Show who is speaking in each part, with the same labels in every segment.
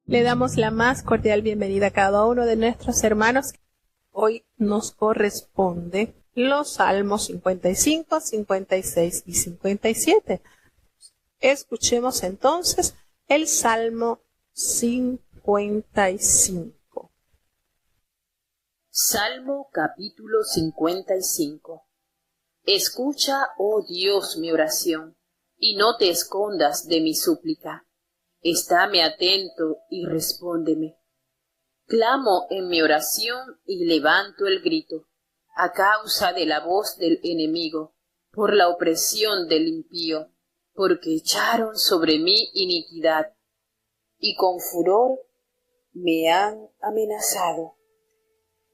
Speaker 1: Le damos la más cordial bienvenida a cada uno de nuestros hermanos. Hoy nos corresponde los Salmos 55, 56 y 57. Escuchemos entonces el Salmo 55.
Speaker 2: Salmo capítulo 55. Escucha, oh Dios, mi oración, y no te escondas de mi súplica. Estáme atento y respóndeme. Clamo en mi oración y levanto el grito, a causa de la voz del enemigo, por la opresión del impío, porque echaron sobre mí iniquidad, y con furor me han amenazado.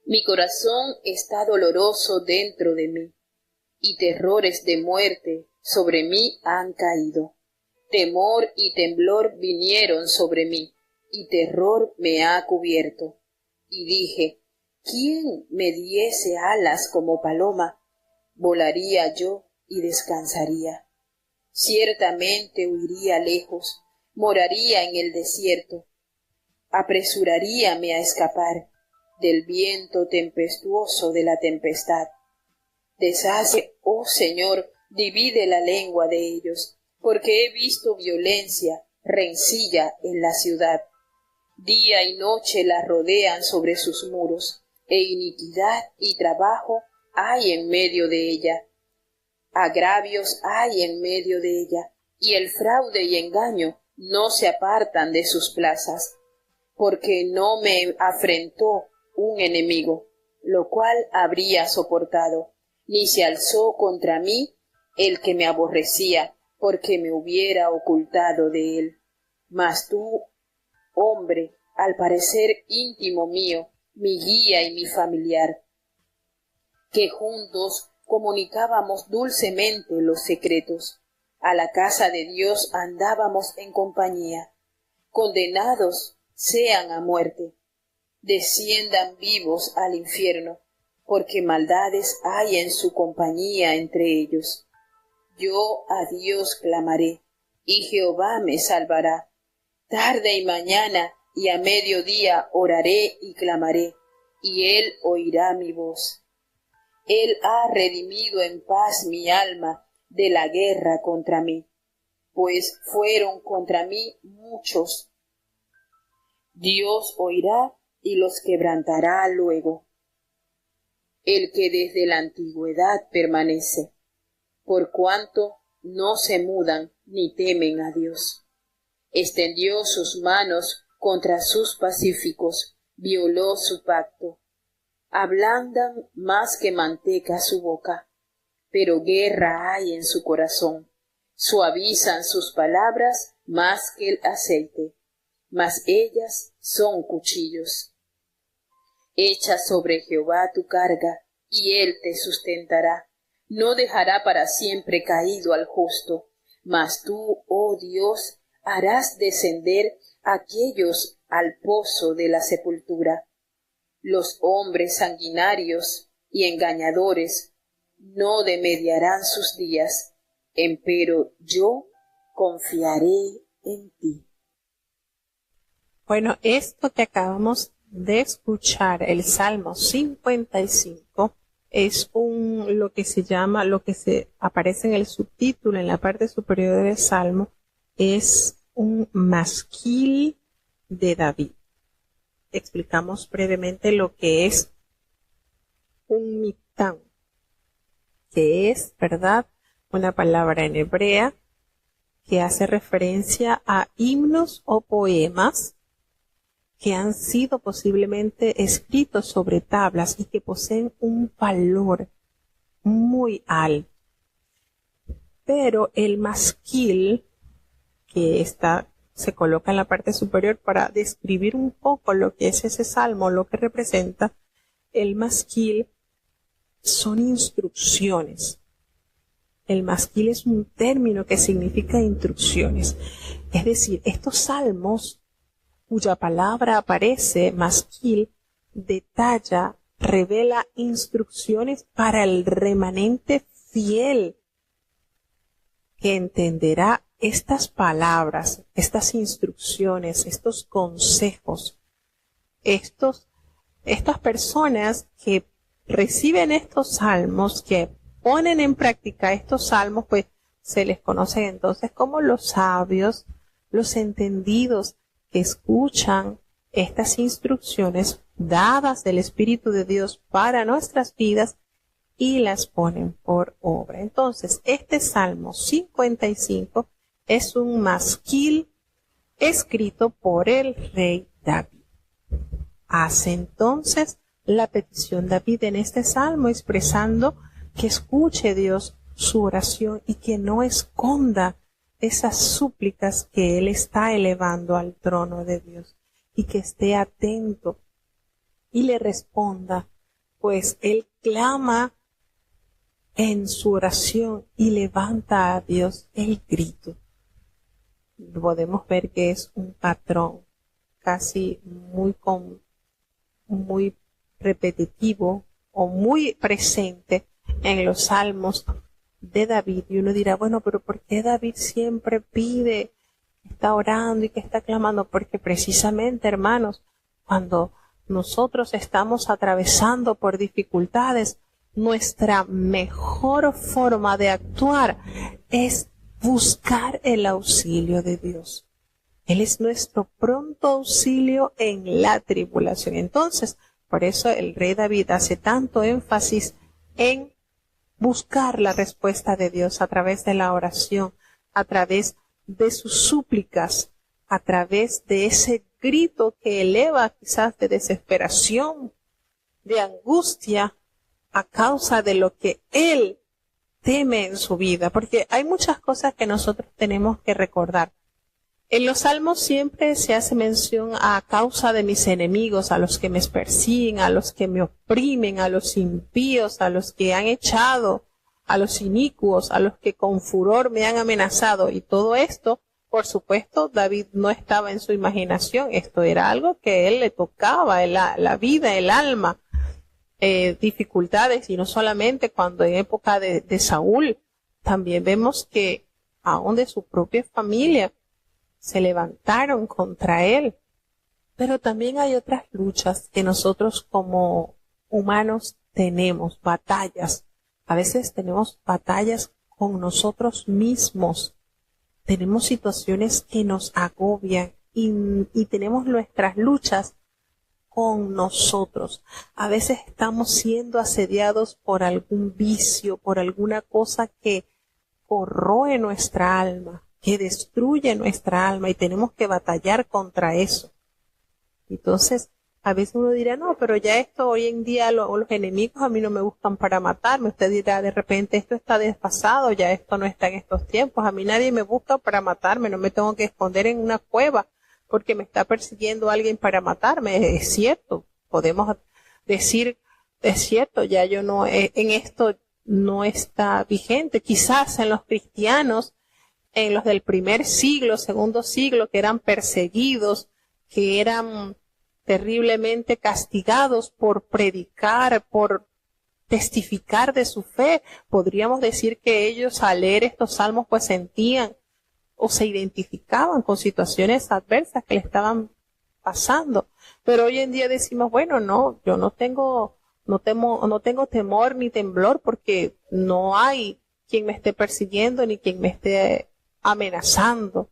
Speaker 2: Mi corazón está doloroso dentro de mí, y terrores de muerte sobre mí han caído. Temor y temblor vinieron sobre mí, y terror me ha cubierto. Y dije, ¿quién me diese alas como paloma? Volaría yo y descansaría. Ciertamente huiría lejos, moraría en el desierto. Apresuraríame a escapar del viento tempestuoso de la tempestad. Deshace, oh Señor, divide la lengua de ellos, porque he visto violencia, rencilla en la ciudad. Día y noche la rodean sobre sus muros, e iniquidad y trabajo hay en medio de ella. Agravios hay en medio de ella, y el fraude y engaño no se apartan de sus plazas. Porque no me afrentó un enemigo, lo cual habría soportado, ni se alzó contra mí el que me aborrecía, porque me hubiera ocultado de él. Mas tú, hombre, al parecer íntimo mío, mi guía y mi familiar, que juntos comunicábamos dulcemente los secretos, a la casa de Dios andábamos en compañía. Condenados sean a muerte, desciendan vivos al infierno, porque maldades hay en su compañía entre ellos. Yo a Dios clamaré, y Jehová me salvará. Tarde y mañana y a mediodía oraré y clamaré, y él oirá mi voz. Él ha redimido en paz mi alma de la guerra contra mí, pues fueron contra mí muchos. Dios oirá y los quebrantará luego. El que desde la antigüedad permanece, por cuanto no se mudan ni temen a Dios. Extendió sus manos contra sus pacíficos, violó su pacto. Ablandan más que manteca su boca, pero guerra hay en su corazón. Suavizan sus palabras más que el aceite, mas ellas son cuchillos. Echa sobre Jehová tu carga, y él te sustentará. No dejará para siempre caído al justo, mas tú, oh Dios, harás descender a aquellos al pozo de la sepultura. Los hombres sanguinarios y engañadores no demediarán sus días, empero yo confiaré en ti.
Speaker 1: Bueno, esto que acabamos de escuchar, el Salmo 55, es lo que se aparece en el subtítulo, en la parte superior del Salmo, es un masquil de David. Explicamos brevemente lo que es un miktán, que es, ¿verdad?, una palabra en hebrea que hace referencia a himnos o poemas que han sido posiblemente escritos sobre tablas y que poseen un valor muy alto. Pero el masquil, que se coloca en la parte superior para describir un poco lo que es ese salmo, lo que representa, el masquil son instrucciones. El masquil es un término que significa instrucciones. Es decir, estos salmos cuya palabra aparece, masquil, detalla, revela instrucciones para el remanente fiel que entenderá estas palabras, estas instrucciones, estos consejos, estas personas que reciben estos salmos, que ponen en práctica estos salmos, pues se les conoce entonces como los sabios, los entendidos que escuchan estas instrucciones dadas del Espíritu de Dios para nuestras vidas y las ponen por obra. Entonces, este Salmo 55 es un masquil escrito por el rey David. Hace entonces la petición David en este salmo expresando que escuche Dios su oración y que no esconda esas súplicas que él está elevando al trono de Dios y que esté atento y le responda, pues él clama en su oración y levanta a Dios el grito. Podemos ver que es un patrón casi muy repetitivo o muy presente en los salmos de David. Y uno dirá, bueno, pero ¿por qué David siempre pide, está orando y que está clamando? Porque precisamente, hermanos, cuando nosotros estamos atravesando por dificultades, nuestra mejor forma de actuar es buscar el auxilio de Dios. Él es nuestro pronto auxilio en la tribulación. Entonces, por eso el rey David hace tanto énfasis en buscar la respuesta de Dios a través de la oración, a través de sus súplicas, a través de ese grito que eleva quizás de desesperación, de angustia, a causa de lo que él teme en su vida, porque hay muchas cosas que nosotros tenemos que recordar. En los salmos siempre se hace mención a causa de mis enemigos, a los que me persiguen, a los que me oprimen, a los impíos, a los que han echado, a los inicuos, a los que con furor me han amenazado. Y todo esto, por supuesto, David no estaba en su imaginación. Esto era algo que él le tocaba, la vida, el alma. Dificultades, y no solamente cuando en época de Saúl, también vemos que aún de su propia familia se levantaron contra él. Pero también hay otras luchas que nosotros como humanos tenemos, batallas. A veces tenemos batallas con nosotros mismos. Tenemos situaciones que nos agobian y tenemos nuestras luchas con nosotros. A veces estamos siendo asediados por algún vicio, por alguna cosa que corroe nuestra alma, que destruye nuestra alma, y tenemos que batallar contra eso. Entonces, a veces uno dirá, no, pero ya esto hoy en día los enemigos a mí no me buscan para matarme. Usted dirá, de repente esto está desfasado, ya esto no está en estos tiempos. A mí nadie me busca para matarme, no me tengo que esconder en una cueva porque me está persiguiendo alguien para matarme. Es cierto, podemos decir, es cierto, ya yo no, en esto no está vigente. Quizás en los cristianos, en los del primer siglo, segundo siglo, que eran perseguidos, que eran terriblemente castigados por predicar, por testificar de su fe, podríamos decir que ellos al leer estos salmos pues sentían o se identificaban con situaciones adversas que le estaban pasando. Pero hoy en día decimos, bueno, no, yo no tengo temor ni temblor porque no hay quien me esté persiguiendo ni quien me esté amenazando.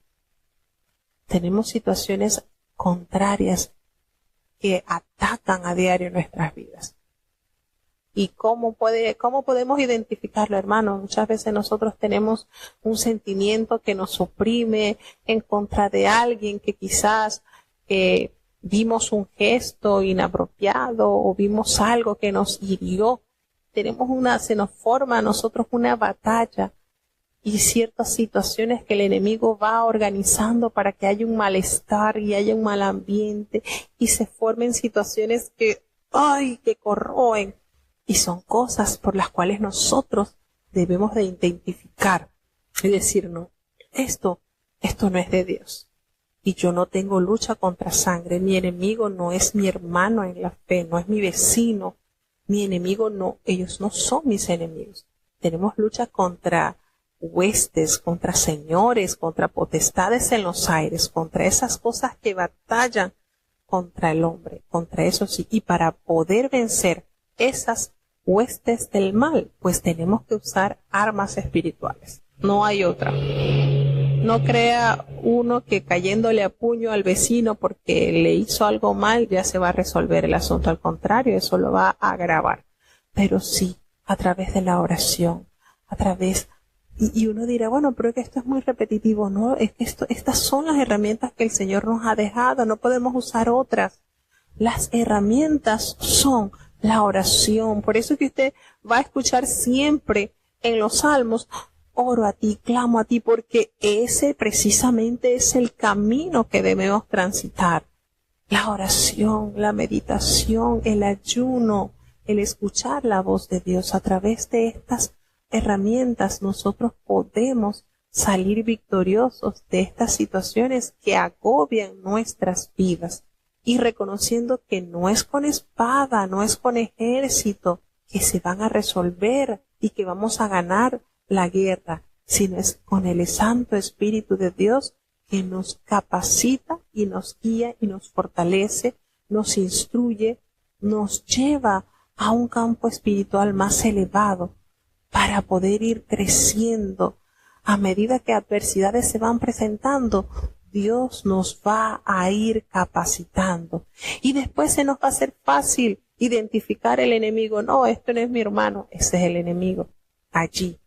Speaker 1: Tenemos situaciones contrarias que atacan a diario nuestras vidas. ¿Y cómo podemos identificarlo, hermano? Muchas veces nosotros tenemos un sentimiento que nos oprime en contra de alguien que quizás vimos un gesto inapropiado o vimos algo que nos hirió. Se nos forma a nosotros una batalla y ciertas situaciones que el enemigo va organizando para que haya un malestar y haya un mal ambiente y se formen situaciones que corroen. Y son cosas por las cuales nosotros debemos de identificar y decir, no, esto no es de Dios. Y yo no tengo lucha contra sangre. Mi enemigo no es mi hermano en la fe, no es mi vecino. Mi enemigo no, ellos no son mis enemigos. Tenemos lucha contra huestes, contra señores, contra potestades en los aires, contra esas cosas que batallan contra el hombre, contra eso sí. Y para poder vencer esas huestes del mal, pues tenemos que usar armas espirituales. No hay otra. No crea uno que cayéndole a puño al vecino porque le hizo algo mal ya se va a resolver el asunto. Al contrario, eso lo va a agravar. Pero sí, a través de la oración, a través... Y uno dirá, bueno, pero es que esto es muy repetitivo. No, es que estas son las herramientas que el Señor nos ha dejado. No podemos usar otras. Las herramientas son la oración. Por eso que usted va a escuchar siempre en los salmos, oro a ti, clamo a ti, porque ese precisamente es el camino que debemos transitar. La oración, la meditación, el ayuno, el escuchar la voz de Dios. A través de estas herramientas nosotros podemos salir victoriosos de estas situaciones que agobian nuestras vidas. Y reconociendo que no es con espada, no es con ejército que se van a resolver y que vamos a ganar la guerra, sino es con el Santo Espíritu de Dios que nos capacita y nos guía y nos fortalece, nos instruye, nos lleva a un campo espiritual más elevado para poder ir creciendo. A medida que adversidades se van presentando, Dios nos va a ir capacitando. Y después se nos va a hacer fácil identificar el enemigo. No, esto no es mi hermano, ese es el enemigo. Allí.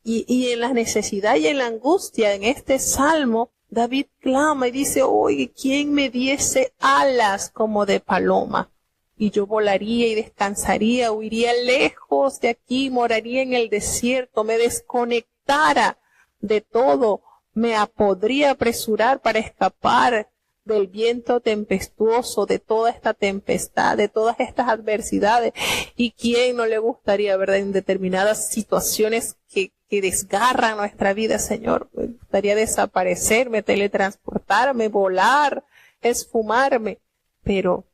Speaker 1: Y en la necesidad y en la angustia, en este salmo, David clama y dice, oye, ¿quién me diese alas como de paloma? Y yo volaría y descansaría, huiría lejos de aquí, moraría en el desierto, me desconectara de todo, me podría apresurar para escapar del viento tempestuoso, de toda esta tempestad, de todas estas adversidades. ¿Y quién no le gustaría, verdad, en determinadas situaciones que desgarran nuestra vida, Señor? Me gustaría desaparecerme, teletransportarme, volar, esfumarme. Pero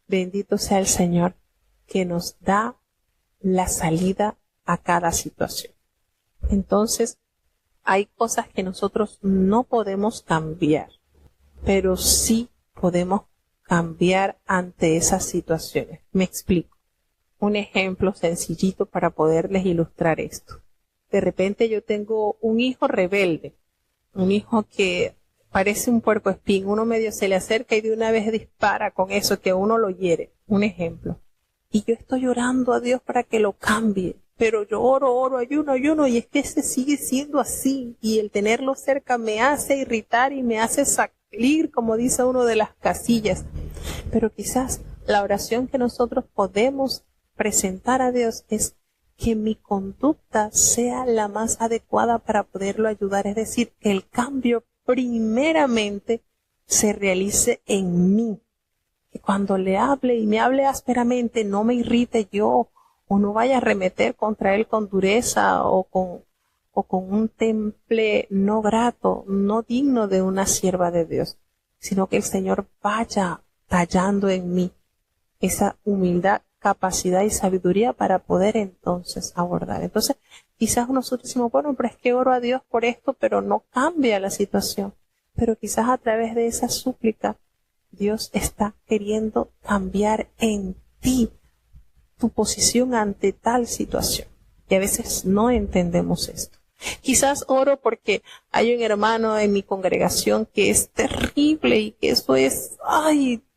Speaker 1: bendito sea el Señor que nos da la salida a cada situación. Entonces, hay cosas que nosotros no podemos cambiar, pero sí podemos cambiar ante esas situaciones. Me explico. Un ejemplo sencillito para poderles ilustrar esto. De repente yo tengo un hijo rebelde, un hijo que parece un puercoespín, uno medio se le acerca y de una vez dispara con eso que uno lo hiere. Un ejemplo. Y yo estoy orando a Dios para que lo cambie. Pero yo oro, ayuno, y es que ese sigue siendo así. Y el tenerlo cerca me hace irritar y me hace salir, como dice uno, de las casillas. Pero quizás la oración que nosotros podemos presentar a Dios es que mi conducta sea la más adecuada para poderlo ayudar. Es decir, que el cambio primeramente se realice en mí. Que cuando le hable y me hable ásperamente, no me irrite yo, o no vaya a arremeter contra él con dureza o con un temple no grato, no digno de una sierva de Dios, sino que el Señor vaya tallando en mí esa humildad, capacidad y sabiduría para poder entonces abordar. Entonces, quizás nosotros decimos, bueno, pero es que oro a Dios por esto, pero no cambia la situación. Pero quizás a través de esa súplica, Dios está queriendo cambiar en ti tu posición ante tal situación. Y a veces no entendemos esto. Quizás oro porque hay un hermano en mi congregación que es terrible y que eso es,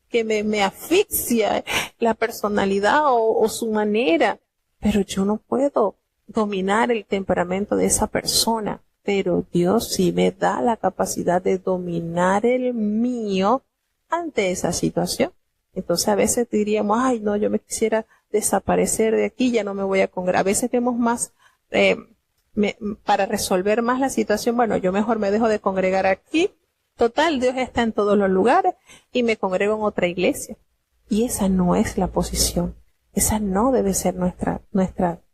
Speaker 1: que me asfixia la personalidad o su manera. Pero yo no puedo dominar el temperamento de esa persona. Pero Dios sí me da la capacidad de dominar el mío ante esa situación. Entonces a veces diríamos, no, yo me quisiera desaparecer de aquí, ya no me voy a congregar. A veces vemos más, para resolver más la situación, bueno, yo mejor me dejo de congregar aquí. Total, Dios está en todos los lugares y me congrego en otra iglesia. Y esa no es la posición. Esa no debe ser nuestra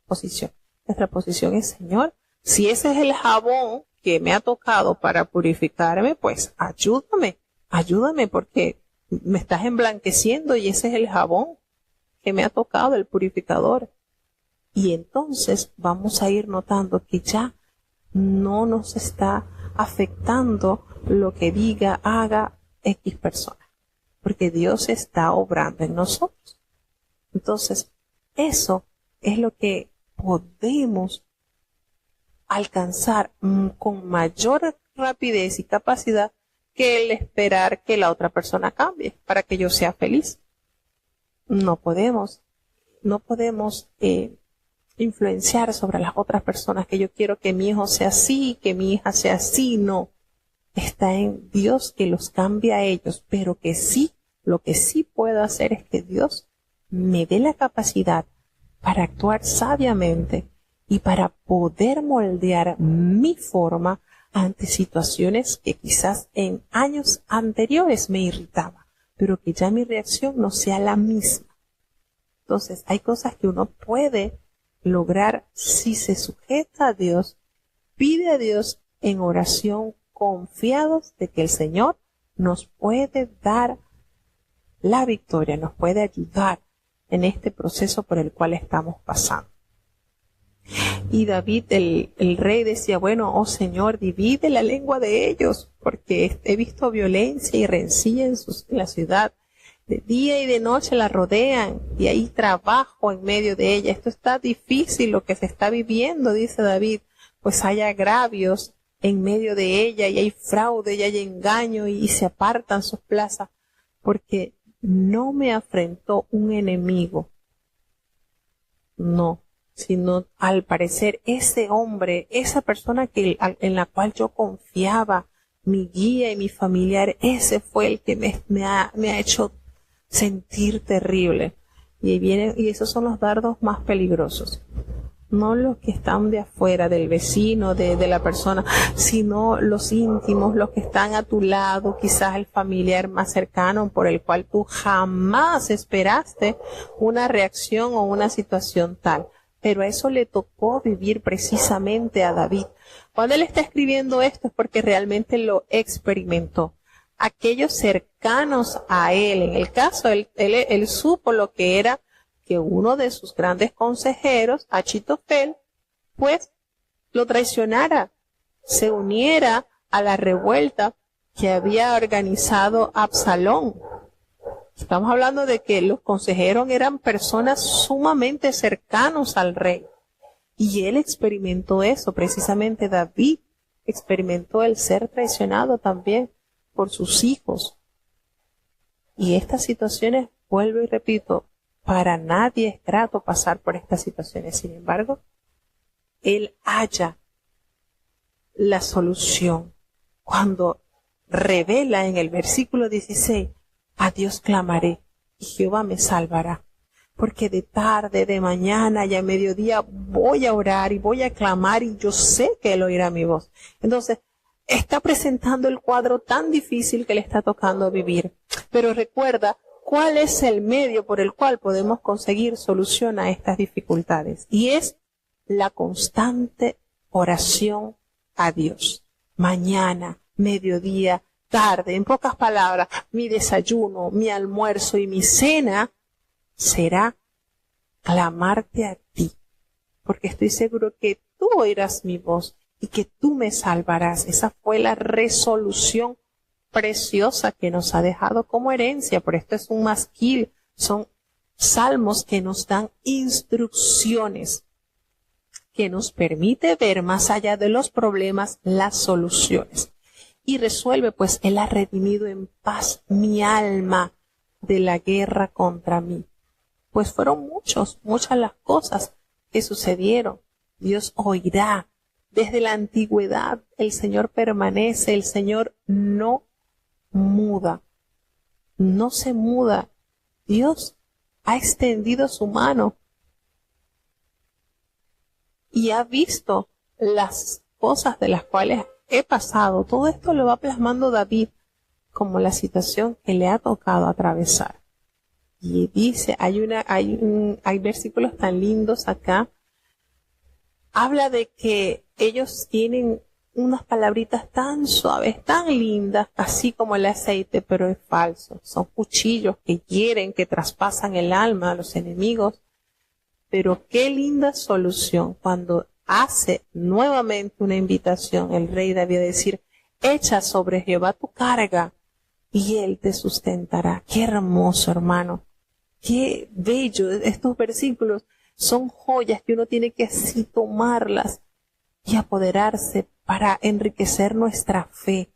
Speaker 1: posición. Nuestra posición es, Señor, si ese es el jabón que me ha tocado para purificarme, pues ayúdame porque me estás emblanqueciendo y ese es el jabón que me ha tocado, el purificador. Y entonces vamos a ir notando que ya no nos está afectando lo que diga, haga X persona, porque Dios está obrando en nosotros. Entonces, eso es lo que podemos alcanzar con mayor rapidez y capacidad que el esperar que la otra persona cambie para que yo sea feliz. No podemos influenciar sobre las otras personas, que yo quiero que mi hijo sea así, que mi hija sea así. No, está en Dios que los cambie a ellos, pero que sí, lo que sí puedo hacer es que Dios me dé la capacidad para actuar sabiamente y para poder moldear mi forma ante situaciones que quizás en años anteriores me irritaba, pero que ya mi reacción no sea la misma. Entonces, hay cosas que uno puede lograr si se sujeta a Dios, pide a Dios en oración, confiados de que el Señor nos puede dar la victoria, nos puede ayudar en este proceso por el cual estamos pasando. Y David, el rey, decía, bueno, oh Señor, divide la lengua de ellos, porque he visto violencia y rencilla en la ciudad. De día y de noche la rodean y hay trabajo en medio de ella. Esto está difícil lo que se está viviendo, dice David, pues hay agravios en medio de ella y hay fraude y hay engaño y se apartan sus plazas, porque no me afrentó un enemigo. No, sino al parecer ese hombre, esa persona en la cual yo confiaba, mi guía y mi familiar, ese fue el que me ha hecho sentir terrible. Y esos son los dardos más peligrosos. No los que están de afuera, del vecino, de la persona, sino los íntimos, los que están a tu lado, quizás el familiar más cercano por el cual tú jamás esperaste una reacción o una situación tal. Pero a eso le tocó vivir precisamente a David. Cuando él está escribiendo esto es porque realmente lo experimentó. Aquellos cercanos a él, en el caso, él supo lo que era que uno de sus grandes consejeros, Achitofel, pues lo traicionara, se uniera a la revuelta que había organizado Absalón. Estamos hablando de que los consejeros eran personas sumamente cercanos al rey. Y él experimentó eso, precisamente David experimentó el ser traicionado también por sus hijos. Y estas situaciones, vuelvo y repito, para nadie es grato pasar por estas situaciones. Sin embargo, él halla la solución cuando revela en el versículo 16, a Dios clamaré y Jehová me salvará. Porque de tarde, de mañana y a mediodía voy a orar y voy a clamar y yo sé que Él oirá mi voz. Entonces, está presentando el cuadro tan difícil que le está tocando vivir. Pero recuerda, ¿cuál es el medio por el cual podemos conseguir solución a estas dificultades? Y es la constante oración a Dios. Mañana, mediodía, tarde, en pocas palabras, mi desayuno, mi almuerzo y mi cena será clamarte a ti, porque estoy seguro que tú oirás mi voz y que tú me salvarás. Esa fue la resolución preciosa que nos ha dejado como herencia, por esto es un masquil, son salmos que nos dan instrucciones, que nos permite ver más allá de los problemas las soluciones. Y resuelve, pues Él ha redimido en paz mi alma de la guerra contra mí. Pues fueron muchas las cosas que sucedieron. Dios oirá. Desde la antigüedad el Señor permanece, el Señor no muda, no se muda. Dios ha extendido su mano y ha visto las cosas de las cuales he pasado. Todo esto lo va plasmando David como la situación que le ha tocado atravesar. Y dice, hay versículos tan lindos acá. Habla de que ellos tienen unas palabritas tan suaves, tan lindas, así como el aceite, pero es falso. Son cuchillos que hieren, que traspasan el alma a los enemigos. Pero qué linda solución cuando hace nuevamente una invitación, el rey David, a decir, echa sobre Jehová tu carga y él te sustentará. Qué hermoso, hermano. Qué bello. Estos versículos son joyas que uno tiene que así tomarlas y apoderarse para enriquecer nuestra fe.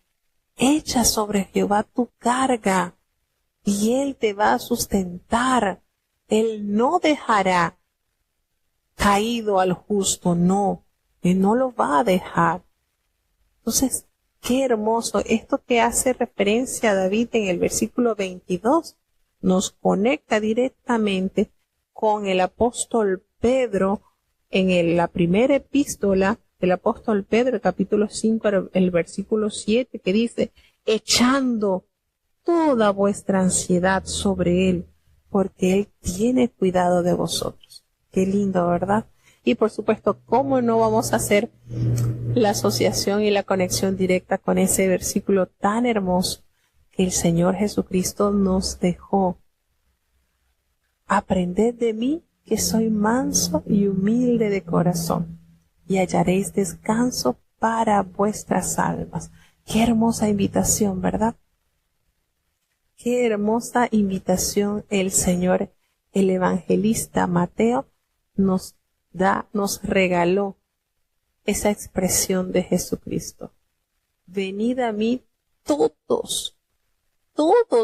Speaker 1: Echa sobre Jehová tu carga y él te va a sustentar. Él no dejará caído al justo, no. Él no lo va a dejar. Entonces, qué hermoso. Esto que hace referencia a David en el versículo 22 nos conecta directamente con el apóstol Pedro en la primera epístola del apóstol Pedro, capítulo 5, el versículo 7, que dice, echando toda vuestra ansiedad sobre él, porque él tiene cuidado de vosotros. Qué lindo, ¿verdad? Y por supuesto, ¿cómo no vamos a hacer la asociación y la conexión directa con ese versículo tan hermoso que el Señor Jesucristo nos dejó? Aprended de mí, que soy manso y humilde de corazón, y hallaréis descanso para vuestras almas. Qué hermosa invitación, ¿verdad? Qué hermosa invitación el Señor, el evangelista Mateo, nos regaló esa expresión de Jesucristo. Venid a mí todos,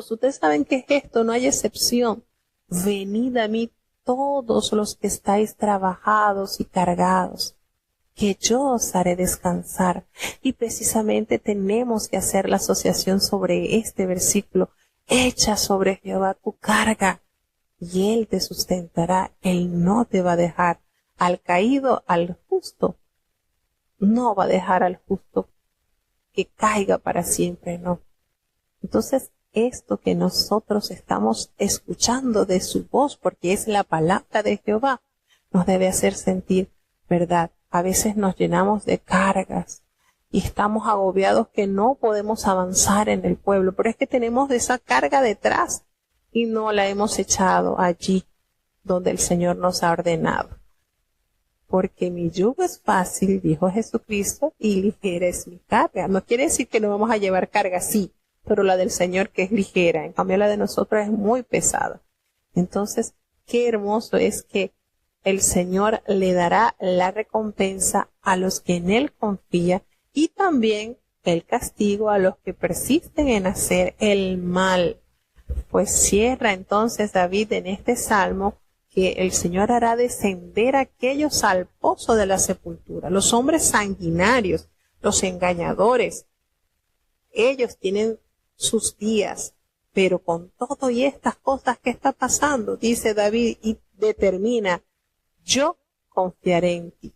Speaker 1: ustedes saben qué es esto, no hay excepción. Venid a mí todos los que estáis trabajados y cargados, que yo os haré descansar. Y precisamente tenemos que hacer la asociación sobre este versículo. Echa sobre Jehová tu carga y él te sustentará. Él no te va a dejar al caído, al justo. No va a dejar al justo que caiga para siempre, no. Entonces, esto que nosotros estamos escuchando de su voz, porque es la palabra de Jehová, nos debe hacer sentir verdad. A veces nos llenamos de cargas y estamos agobiados que no podemos avanzar en el pueblo, pero es que tenemos esa carga detrás y no la hemos echado allí donde el Señor nos ha ordenado. Porque mi yugo es fácil, dijo Jesucristo, y ligera es mi carga. No quiere decir que no vamos a llevar carga, sí, pero la del Señor que es ligera, en cambio la de nosotros es muy pesada. Entonces, qué hermoso es que el Señor le dará la recompensa a los que en Él confían y también el castigo a los que persisten en hacer el mal. Pues cierra entonces David en este salmo que el Señor hará descender a aquellos al pozo de la sepultura, los hombres sanguinarios, los engañadores. Ellos tienen sus días, pero con todo y estas cosas que está pasando, dice David y determina, yo confiaré en ti.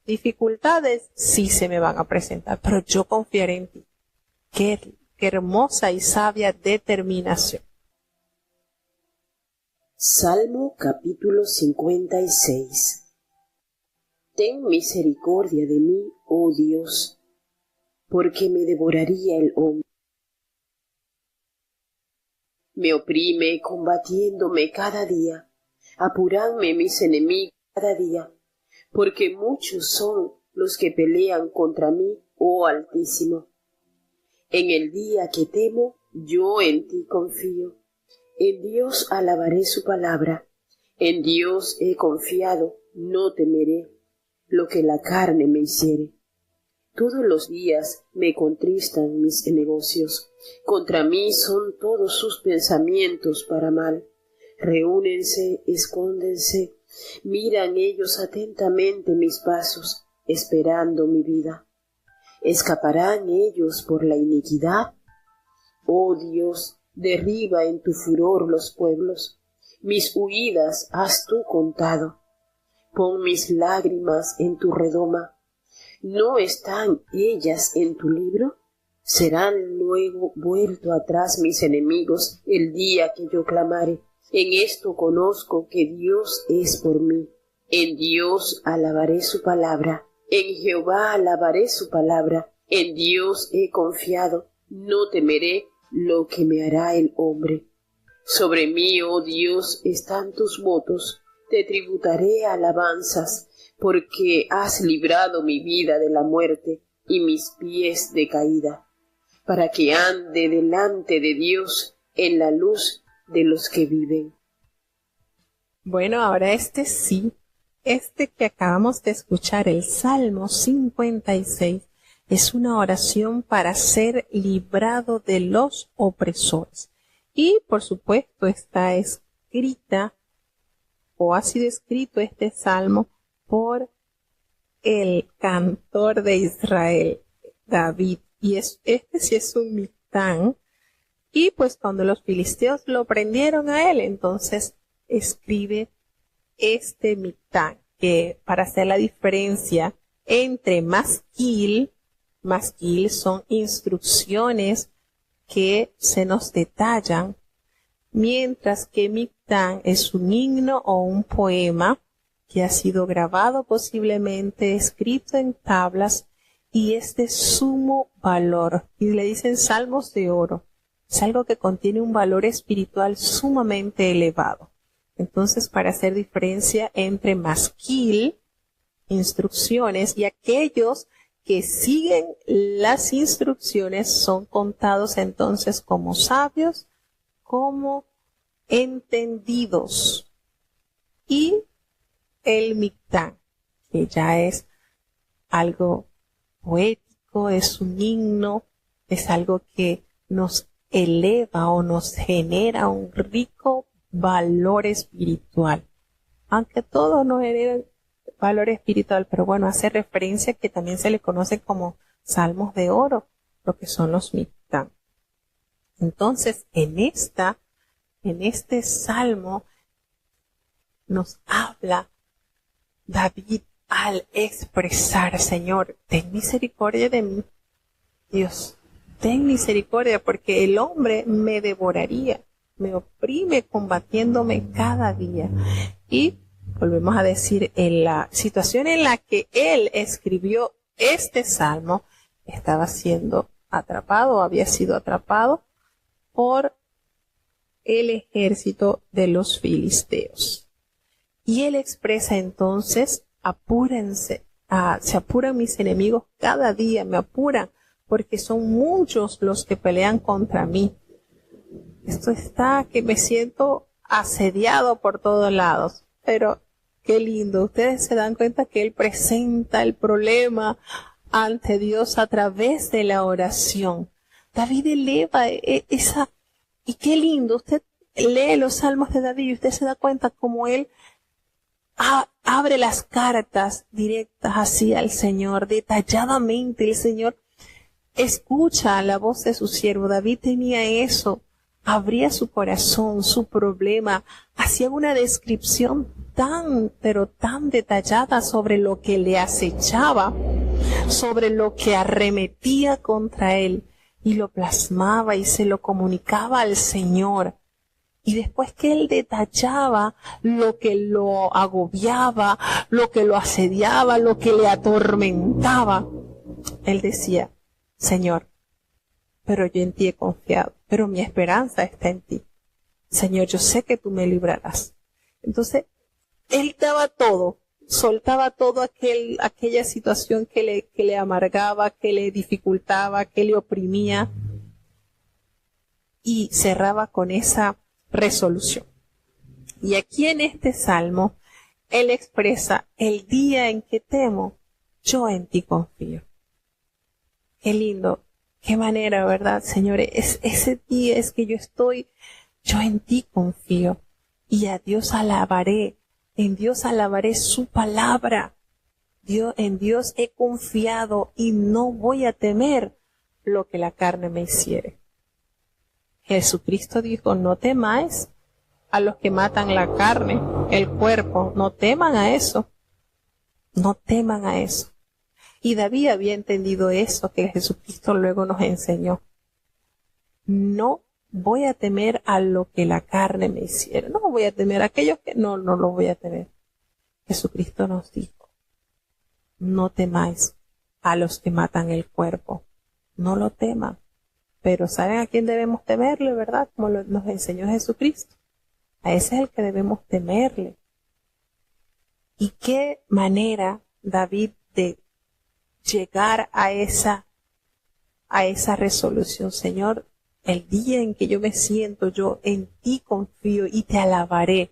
Speaker 1: Dificultades sí se me van a presentar, pero yo confiaré en ti. Qué hermosa y sabia determinación.
Speaker 2: Salmo capítulo 56. Ten misericordia de mí, oh Dios, porque me devoraría el hombre. Me oprime combatiéndome cada día, apuradme mis enemigos cada día, porque muchos son los que pelean contra mí, oh Altísimo. En el día que temo, yo en ti confío. En Dios alabaré su palabra. En Dios he confiado, no temeré lo que la carne me hiciere. Todos los días me contristan mis negocios. Contra mí son todos sus pensamientos para mal. Reúnense, escóndense, miran ellos atentamente mis pasos, esperando mi vida. ¿Escaparán ellos por la iniquidad? Oh Dios, derriba en tu furor los pueblos. Mis huidas has tú contado. Pon mis lágrimas en tu redoma. ¿No están ellas en tu libro? Serán luego vuelto atrás mis enemigos el día que yo clamare. En esto conozco que Dios es por mí. En Dios alabaré su palabra. En Jehová alabaré su palabra. En Dios he confiado. No temeré lo que me hará el hombre. Sobre mí, oh Dios, están tus votos. Te tributaré alabanzas, porque has librado mi vida de la muerte y mis pies de caída, para que ande delante de Dios en la luz de los que viven.
Speaker 1: Bueno, ahora este que acabamos de escuchar, el Salmo 56, es una oración para ser librado de los opresores. Y, por supuesto, está escrita o ha sido escrito este salmo por el cantor de Israel, David. Y este sí es un Mictán. Y pues cuando los filisteos lo prendieron a él, entonces escribe este Mictán, que para hacer la diferencia entre masquil son instrucciones que se nos detallan, mientras que Mictán es un himno o un poema que ha sido grabado, posiblemente escrito en tablas, y es de sumo valor. Y le dicen salmos de oro. Es algo que contiene un valor espiritual sumamente elevado. Entonces, para hacer diferencia entre masquil, instrucciones, y aquellos que siguen las instrucciones son contados entonces como sabios, como entendidos. Y el Mictán, que ya es algo poético, es un himno, es algo que nos eleva o nos genera un rico valor espiritual. Aunque todo nos genera valor espiritual, pero bueno, hace referencia que también se le conoce como salmos de oro, lo que son los Mictán. Entonces, en este salmo nos habla David al expresar: Señor, ten misericordia de mí. Dios, ten misericordia, porque el hombre me devoraría, me oprime combatiéndome cada día. Y volvemos a decir, en la situación en la que él escribió este salmo, estaba siendo atrapado, había sido atrapado por el ejército de los filisteos. Y él expresa entonces: apúrense, se apuran mis enemigos cada día, me apuran, porque son muchos los que pelean contra mí. Esto está que me siento asediado por todos lados. Pero qué lindo, ustedes se dan cuenta que él presenta el problema ante Dios a través de la oración. David eleva esa, y qué lindo, usted lee los salmos de David y usted se da cuenta como él abre las cartas directas así al Señor, detalladamente. El Señor escucha la voz de su siervo. David tenía eso, abría su corazón, su problema, hacía una descripción pero tan detallada sobre lo que le acechaba, sobre lo que arremetía contra él, y lo plasmaba y se lo comunicaba al Señor. Y después que él detallaba lo que lo agobiaba, lo que lo asediaba, lo que le atormentaba, él decía: Señor, pero yo en ti he confiado, pero mi esperanza está en ti. Señor, yo sé que tú me librarás. Entonces, él daba todo, soltaba todo aquella situación que le amargaba, que le dificultaba, que le oprimía, y cerraba con esa resolución. Y aquí en este salmo, él expresa: el día en que temo, yo en ti confío. Qué lindo, qué manera, ¿verdad, señores? Ese día es que yo en ti confío, y a Dios alabaré, en Dios alabaré su palabra. En Dios he confiado y no voy a temer lo que la carne me hiciere. Jesucristo dijo: no temáis a los que matan la carne, el cuerpo, no teman a eso, no teman a eso. Y David había entendido eso que Jesucristo luego nos enseñó: no voy a temer a lo que la carne me hiciera, no voy a temer a aquellos que no los voy a temer. Jesucristo nos dijo: no temáis a los que matan el cuerpo, no lo teman. Pero ¿saben a quién debemos temerle, verdad? Como nos enseñó Jesucristo. A ese es el que debemos temerle. Y qué manera, David, de llegar a esa resolución. Señor, el día en que yo me siento, yo en ti confío y te alabaré.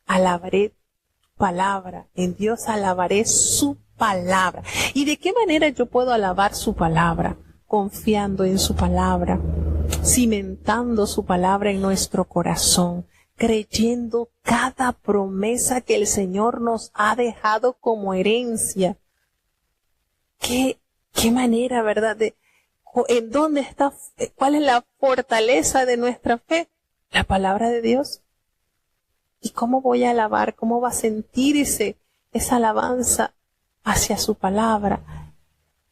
Speaker 1: Alabaré tu palabra. En Dios alabaré su palabra. ¿Y de qué manera yo puedo alabar su palabra? Confiando en su palabra, cimentando su palabra en nuestro corazón, creyendo cada promesa que el Señor nos ha dejado como herencia. Qué manera, ¿verdad? ¿En dónde está? ¿Cuál es la fortaleza de nuestra fe? La palabra de Dios. ¿Y cómo voy a alabar? ¿Cómo va a sentirse esa alabanza hacia su palabra?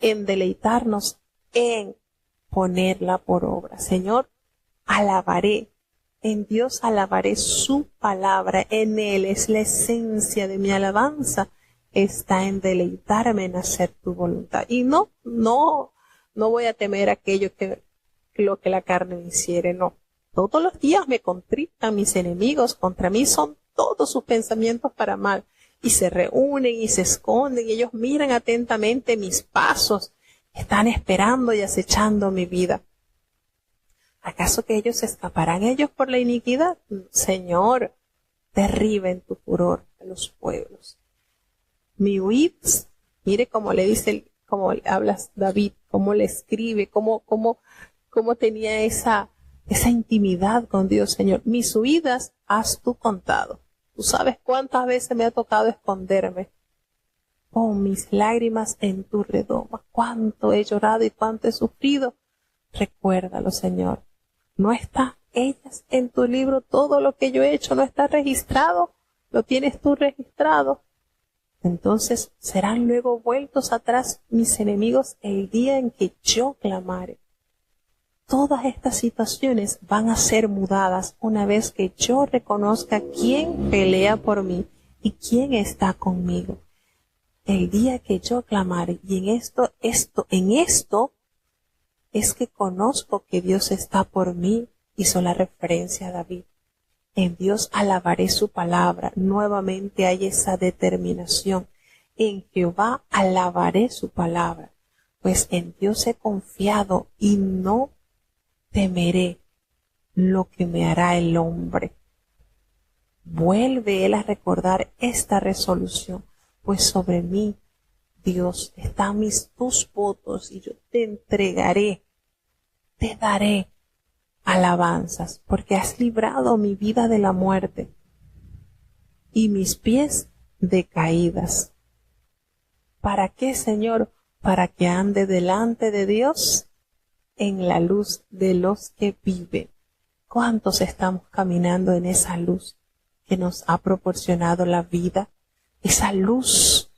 Speaker 1: En deleitarnos, en ponerla por obra. Señor, alabaré. En Dios alabaré su palabra. En Él es la esencia de mi alabanza. Está en deleitarme en hacer tu voluntad. Y no voy a temer aquello lo que la carne me hiciere, no. Todos los días me contritan mis enemigos contra mí, son todos sus pensamientos para mal. Y se reúnen y se esconden, y ellos miran atentamente mis pasos, están esperando y acechando mi vida. ¿Acaso que ellos escaparán ellos por la iniquidad? Señor, derriba en tu furor a los pueblos. Mi huid, mire cómo le dice, cómo hablas David, cómo le escribe, cómo tenía esa intimidad con Dios, Señor. Mis huidas has tú contado. Tú sabes cuántas veces me ha tocado esconderme. Pon mis lágrimas en tu redoma. Cuánto he llorado y cuánto he sufrido. Recuérdalo, Señor. ¿No está ellas en tu libro? Todo lo que yo he hecho no está registrado. ¿Lo tienes tú registrado? Entonces serán luego vueltos atrás mis enemigos el día en que yo clamare. Todas estas situaciones van a ser mudadas una vez que yo reconozca quién pelea por mí y quién está conmigo. El día que yo clamare, y en esto es que conozco que Dios está por mí, hizo la referencia a David. En Dios alabaré su palabra. Nuevamente hay esa determinación. En Jehová alabaré su palabra. Pues en Dios he confiado y no temeré lo que me hará el hombre. Vuelve él a recordar esta resolución. Pues sobre mí, Dios, están tus votos y yo te entregaré, te daré alabanzas, porque has librado mi vida de la muerte y mis pies de caídas. ¿Para qué, Señor? Para que ande delante de Dios en la luz de los que viven. ¿Cuántos estamos caminando en esa luz que nos ha proporcionado la vida? Esa luz,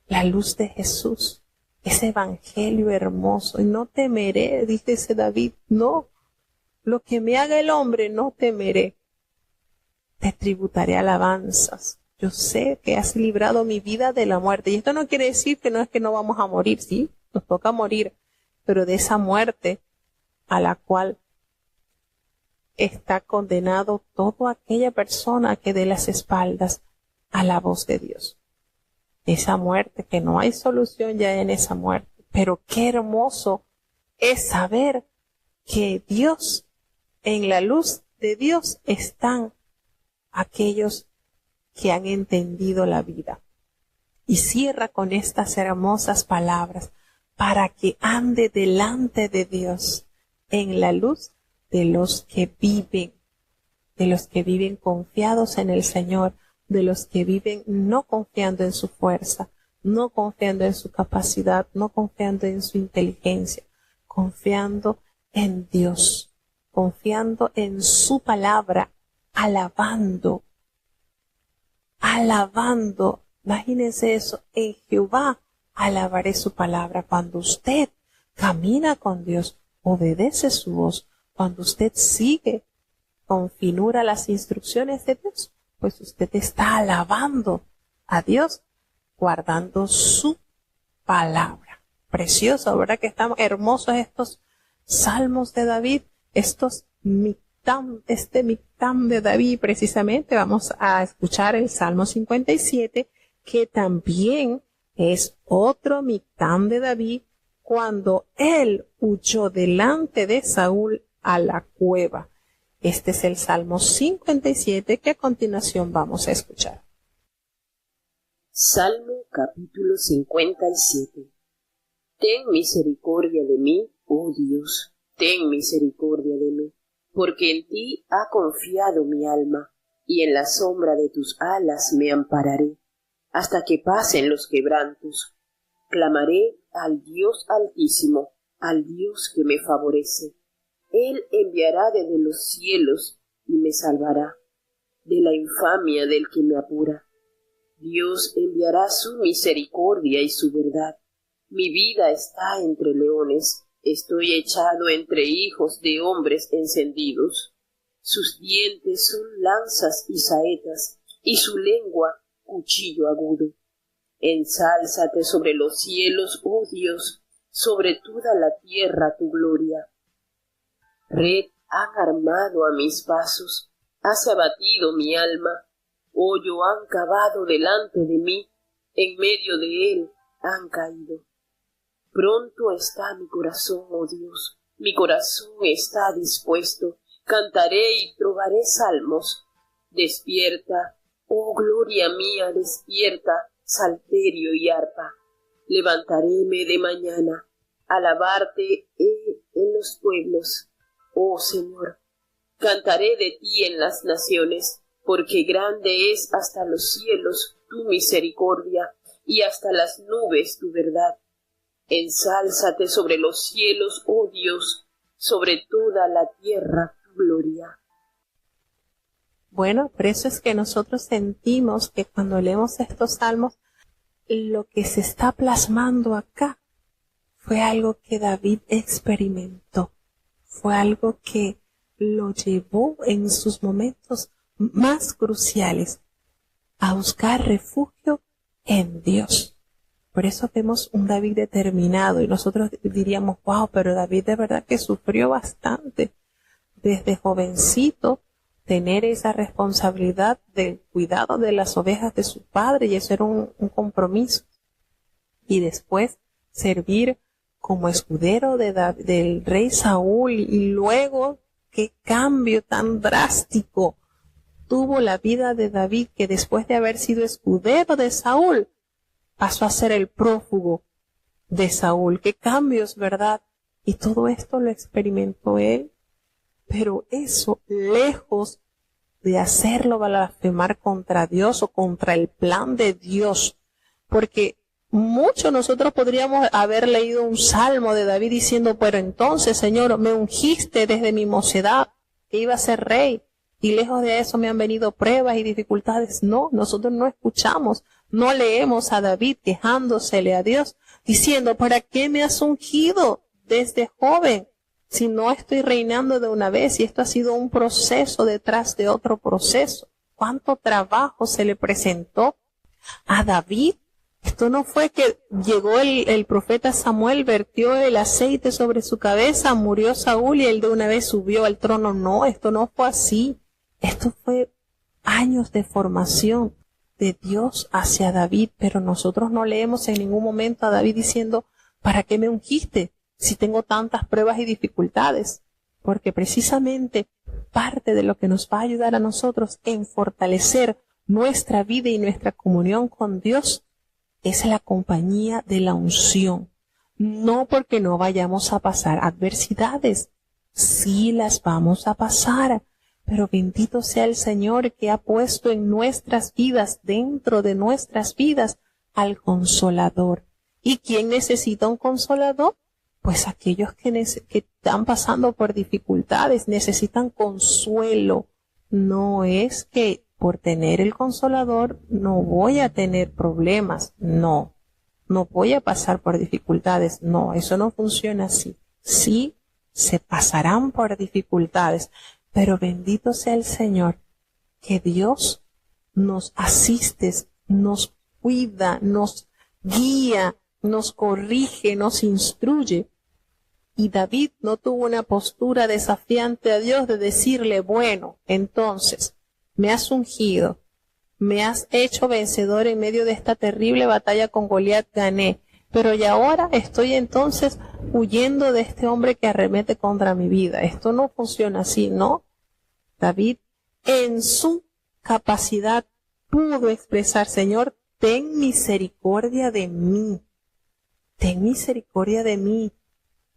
Speaker 1: la luz de Jesús, ese evangelio hermoso. Y no temeré, dice ese David, no. Lo que me haga el hombre no temeré. Te tributaré alabanzas. Yo sé que has librado mi vida de la muerte. Y esto no quiere decir que no es que no vamos a morir, sí, nos toca morir, pero de esa muerte a la cual está condenado toda aquella persona que dé las espaldas a la voz de Dios. Esa muerte que no hay solución ya en esa muerte. Pero qué hermoso es saber que Dios, en la luz de Dios están aquellos que han entendido la vida. Y cierra con estas hermosas palabras: para que ande delante de Dios en la luz de los que viven confiados en el Señor, de los que viven no confiando en su fuerza, no confiando en su capacidad, no confiando en su inteligencia, confiando en Dios, confiando en su palabra, alabando. Imagínense eso, en Jehová alabaré su palabra. Cuando usted camina con Dios, obedece su voz, cuando usted sigue con finura las instrucciones de Dios, pues usted está alabando a Dios, guardando su palabra. Precioso, ¿verdad? Que están hermosos estos salmos de David, este mictam de David. Precisamente vamos a escuchar el Salmo 57, que también es otro Mictam de David cuando él huyó delante de Saúl a la cueva. Este es el Salmo 57 que a continuación vamos a escuchar.
Speaker 3: Salmo capítulo 57. Ten misericordia de mí, oh Dios, ten misericordia de mí, porque en ti ha confiado mi alma, y en la sombra de tus alas me ampararé, hasta que pasen los quebrantos. Clamaré al Dios Altísimo, al Dios que me favorece. Él enviará desde los cielos y me salvará de la infamia del que me apura. Dios enviará su misericordia y su verdad. Mi vida está entre leones, estoy echado entre hijos de hombres encendidos. Sus dientes son lanzas y saetas, y su lengua cuchillo agudo. Ensálzate sobre los cielos, oh Dios, sobre toda la tierra tu gloria. Red han armado a mis pasos, has abatido mi alma, hoyo han cavado delante de mí, en medio de él han caído. Pronto está mi corazón, oh Dios, mi corazón está dispuesto, cantaré y trovaré salmos. Despierta, oh gloria mía, despierta, salterio y arpa. Levantaréme de mañana, alabarte en los pueblos, oh Señor. Cantaré de ti en las naciones, porque grande es hasta los cielos tu misericordia, y hasta las nubes tu verdad. Ensálzate sobre los cielos, oh Dios, sobre toda la tierra tu gloria.
Speaker 1: Bueno, por eso es que nosotros sentimos que cuando leemos estos salmos, lo que se está plasmando acá fue algo que David experimentó, fue algo que lo llevó en sus momentos más cruciales a buscar refugio en Dios. Por eso vemos un David determinado y nosotros diríamos, wow, pero David de verdad que sufrió bastante. Desde jovencito, tener esa responsabilidad del cuidado de las ovejas de su padre, y eso era un compromiso. Y después servir como escudero del rey Saúl, y luego qué cambio tan drástico tuvo la vida de David, que después de haber sido escudero de Saúl, pasó a ser el prófugo de Saúl. Qué cambios, ¿verdad? Y todo esto lo experimentó él. Pero eso, lejos de hacerlo blasfemar contra Dios o contra el plan de Dios, porque muchos nosotros podríamos haber leído un salmo de David diciendo, pero entonces, Señor, me ungiste desde mi mocedad, que iba a ser rey, y lejos de eso me han venido pruebas y dificultades. No, nosotros no escuchamos, no leemos a David quejándosele a Dios, diciendo, ¿para qué me has ungido desde joven? Si no estoy reinando de una vez, y esto ha sido un proceso detrás de otro proceso. ¿Cuánto trabajo se le presentó a David? Esto no fue que llegó el profeta Samuel, vertió el aceite sobre su cabeza, murió Saúl y él de una vez subió al trono. No, esto no fue así. Esto fue años de formación de Dios hacia David, pero nosotros no leemos en ningún momento a David diciendo, ¿para qué me ungiste si tengo tantas pruebas y dificultades? Porque precisamente parte de lo que nos va a ayudar a nosotros en fortalecer nuestra vida y nuestra comunión con Dios es la compañía de la unción. No porque no vayamos a pasar adversidades, sí las vamos a pasar, pero bendito sea el Señor que ha puesto en nuestras vidas, dentro de nuestras vidas, al Consolador. ¿Y quién necesita un Consolador? Pues aquellos que están pasando por dificultades, necesitan consuelo. No es que por tener el Consolador no voy a tener problemas, no voy a pasar por dificultades, no, eso no funciona así. Sí, se pasarán por dificultades, pero bendito sea el Señor, que Dios nos asiste, nos cuida, nos guía, nos corrige, nos instruye. Y David no tuvo una postura desafiante a Dios de decirle, bueno, entonces, me has ungido, Me has hecho vencedor en medio de esta terrible batalla con Goliat, gané. Pero y ahora estoy entonces huyendo de este hombre que arremete contra mi vida. Esto no funciona así, ¿no? David, en su capacidad, pudo expresar, Señor, ten misericordia de mí. Ten misericordia de mí,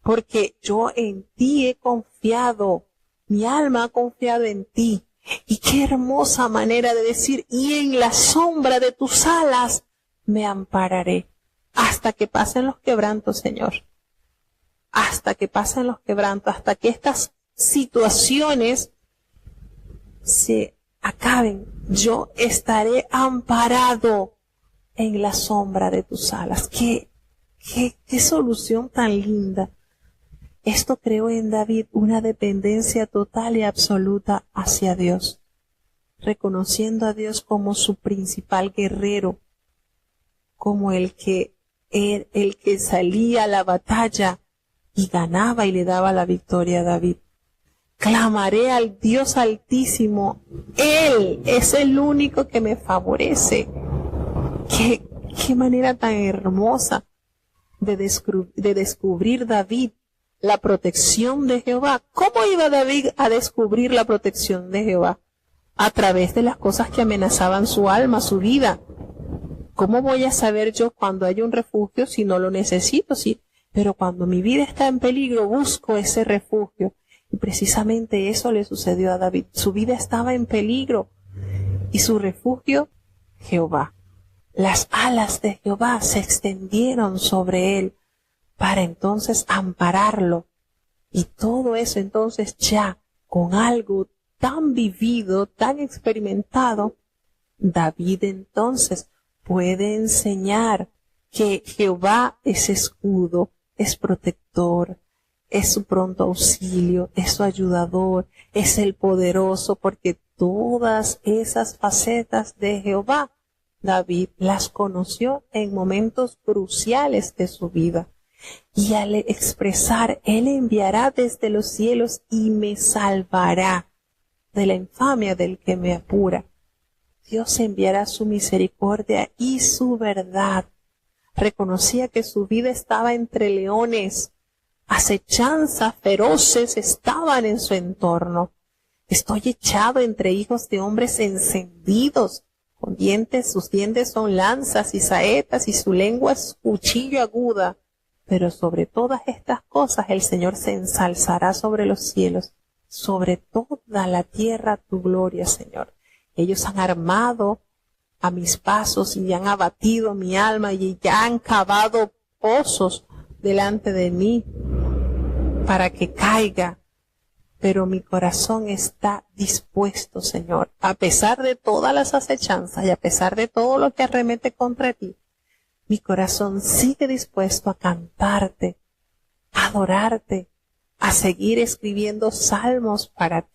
Speaker 1: porque yo en ti he confiado. Mi alma ha confiado en ti. Y qué hermosa manera de decir, y en la sombra de tus alas me ampararé. Hasta que pasen los quebrantos, Señor. Hasta que pasen los quebrantos, hasta que estas situaciones se acaben. Yo estaré amparado en la sombra de tus alas. Qué solución tan linda. Esto creó en David una dependencia total y absoluta hacia Dios, reconociendo a Dios como su principal guerrero, como el que salía a la batalla y ganaba y le daba la victoria a David. Clamaré al Dios Altísimo, Él es el único que me favorece. Qué manera tan hermosa de descubrir David la protección de Jehová. ¿Cómo iba David a descubrir la protección de Jehová? A través de las cosas que amenazaban su alma, su vida. ¿Cómo voy a saber yo cuando hay un refugio si no lo necesito? Sí, pero cuando mi vida está en peligro, busco ese refugio. Y precisamente eso le sucedió a David. Su vida estaba en peligro y su refugio, Jehová. Las alas de Jehová se extendieron sobre él para entonces ampararlo. Y todo eso entonces ya con algo tan vivido, tan experimentado, David entonces puede enseñar que Jehová es escudo, es protector, es su pronto auxilio, es su ayudador, es el poderoso, porque todas esas facetas de Jehová, David las conoció en momentos cruciales de su vida. Y al expresar, Él enviará desde los cielos y me salvará de la infamia del que me apura. Dios enviará su misericordia y su verdad. Reconocía que su vida estaba entre leones. Acechanzas feroces estaban en su entorno. Estoy echado entre hijos de hombres encendidos, con dientes, sus dientes son lanzas y saetas y su lengua es cuchillo aguda. Pero sobre todas estas cosas el Señor se ensalzará sobre los cielos, sobre toda la tierra tu gloria, Señor. Ellos han armado a mis pasos y han abatido mi alma y ya han cavado pozos delante de mí para que caiga. Pero mi corazón está dispuesto, Señor, a pesar de todas las acechanzas y a pesar de todo lo que arremete contra ti. Mi corazón sigue dispuesto a cantarte, a adorarte, a seguir escribiendo salmos para ti.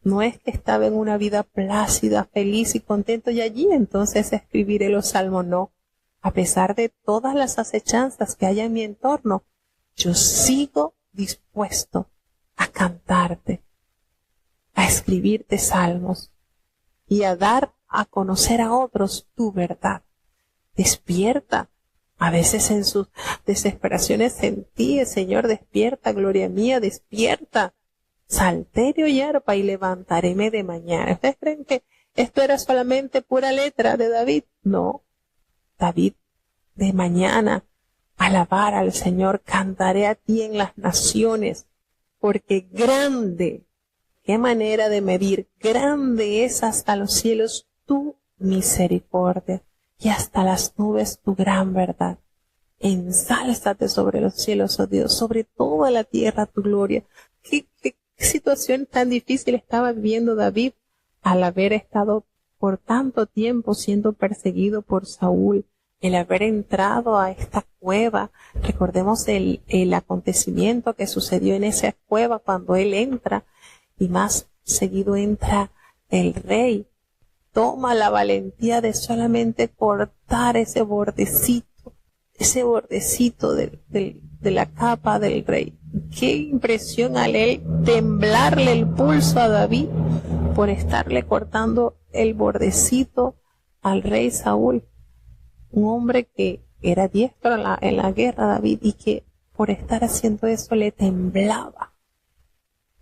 Speaker 1: No es que estaba en una vida plácida, feliz y contento y allí entonces escribiré los salmos, no. A pesar de todas las acechanzas que hay en mi entorno, yo sigo dispuesto a cantarte, a escribirte salmos y a dar a conocer a otros tu verdad. Despierta. A veces en sus desesperaciones sentí, Señor, despierta, gloria mía, despierta. Salterio y arpa y levantaréme de mañana. ¿Ustedes creen que esto era solamente pura letra de David? No. David, de mañana, alabar al Señor, cantaré a ti en las naciones, porque grande, qué manera de medir, grande es hasta los cielos tu misericordia y hasta las nubes tu gran verdad. Ensálzate sobre los cielos, oh Dios, sobre toda la tierra tu gloria. ¿Qué situación tan difícil estaba viviendo David al haber estado por tanto tiempo siendo perseguido por Saúl, el haber entrado a esta cueva? Recordemos el acontecimiento que sucedió en esa cueva cuando él entra y más seguido entra el rey. Toma la valentía de solamente cortar ese bordecito de la capa del rey. Qué impresión al él temblarle el pulso a David, por estarle cortando el bordecito al rey Saúl, un hombre que era diestro en la guerra, David, y que por estar haciendo eso le temblaba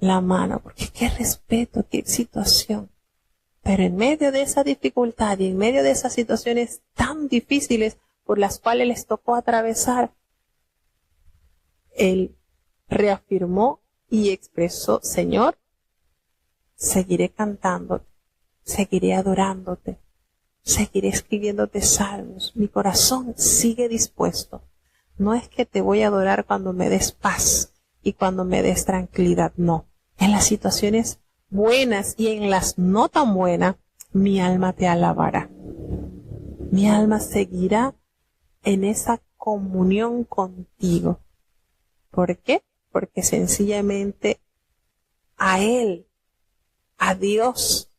Speaker 1: la mano, porque qué respeto, qué situación. Pero en medio de esa dificultad y en medio de esas situaciones tan difíciles por las cuales les tocó atravesar, él reafirmó y expresó: Señor, seguiré cantándote, seguiré adorándote, seguiré escribiéndote salmos. Mi corazón sigue dispuesto. No es que te voy a adorar cuando me des paz y cuando me des tranquilidad, no. En las situaciones buenas y en las no tan buenas, mi alma te alabará. Mi alma seguirá en esa comunión contigo. ¿Por qué? Porque sencillamente a Él, a Dios,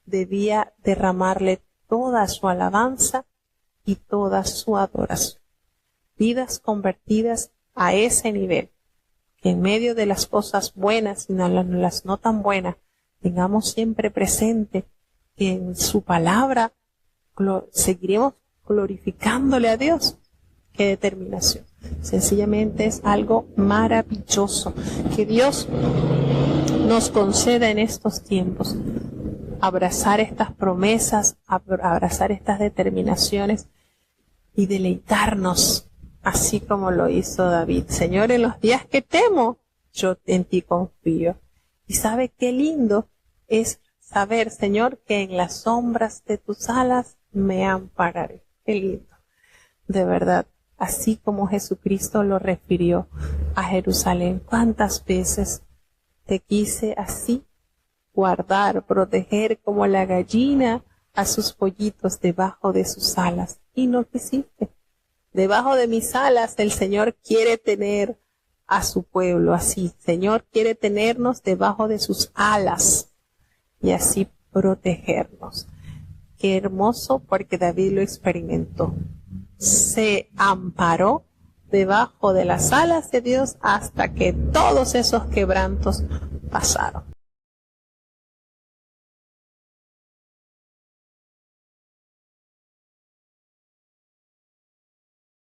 Speaker 1: debía derramarle toda su alabanza y toda su adoración. Vidas convertidas a ese nivel, que en medio de las cosas buenas y las no tan buenas, tengamos siempre presente que en su palabra seguiremos glorificándole a Dios. ¡Qué determinación! Sencillamente es algo maravilloso que Dios nos conceda en estos tiempos. Abrazar estas promesas, abrazar estas determinaciones y deleitarnos, así como lo hizo David. Señor, en los días que temo, yo en ti confío. Y sabe qué lindo es saber, Señor, que en las sombras de tus alas me ampararé. Qué lindo. De verdad, así como Jesucristo lo refirió a Jerusalén. ¿Cuántas veces te quise así guardar, proteger como la gallina a sus pollitos debajo de sus alas? Y no quisiste. Debajo de mis alas el Señor quiere tener a su pueblo así. Señor quiere tenernos debajo de sus alas y así protegernos. Qué hermoso, porque David lo experimentó. Se amparó debajo de las alas de Dios hasta que todos esos quebrantos pasaron.